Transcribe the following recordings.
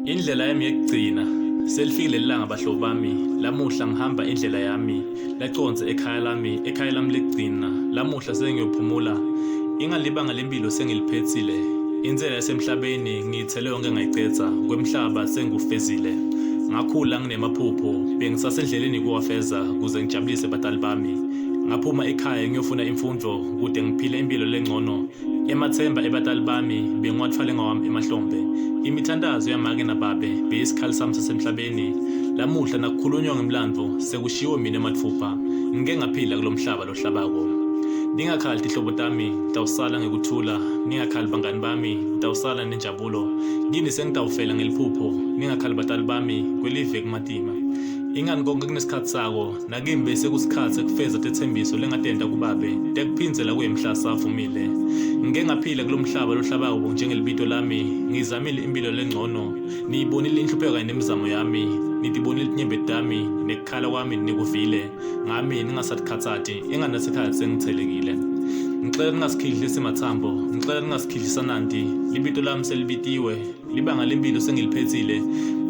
Indlela yami yekugcina selifikile lelanga bahlobo bami. Lamuhla ngihamba indlela yami laconze ekhaya lami lekugcina. Lamuhla sengiyophumula ingalibanga lempilo sengiliphethile. Insela yasemhlabeni ngiyithele yonke ngayicetha kwemhlaba sengufezile. Ngakhula nginemaphupho bengisasendleleni kuwafeza kuze ngijabulise badali bami. Ngaphuma ekhaya ngiyofuna imfundo kude ngiphile impilo lengcono. Emathemba ebadali bami bengiwathwale ngawami emahlombe. Imithandazo yamake nababe beyisikhali sami sasemhlabeni. Lamuhla nakukhulunywa ngemlandvo sekushiwo mina emathupha. Ngike ngaphila kulomhlaba lohlabako. Ningakhali tihlobo tami ngitawusala ngekuthula. Ningakhali bangani bami ngitawusala nenjabulo. Kini sengitawufela ngeliphupho. Ningakhali badali bami kwelive kumatima. Ingani konke kunesikhathi sako nakimi bese kusikhathi sekufeza tethembiso lengadenda kubabe tekuphinzela kuyemhla savumile. Ngike ngaphila kulomhlaba lohlabako njengelibito lami. Ngizamile impilo lengcono. Niyibonile inhlupheko kanye nemizamo yami. Nitibonile inyembeti tami nekukhala kwami nikuvile. Ngami ningasathathati enganasikhathi sengithelekile. Ngixela ningasikhidlisa emathambo, ngixela ningasikhidlisa nanti. Libito lami selibitiwe, libanga lempilo sengiliphethile.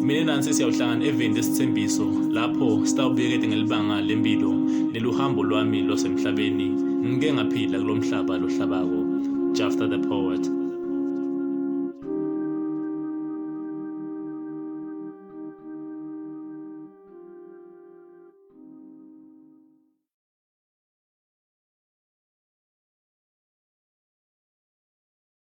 Mina nansi siyawuhlangana eveni lesithembiso lapho sitawubekede ngelibanga lempilo neluhambo lwami lwasemhlabeni. Ngike ngaphila kulomhlaba lohlabako. Jafta the poet.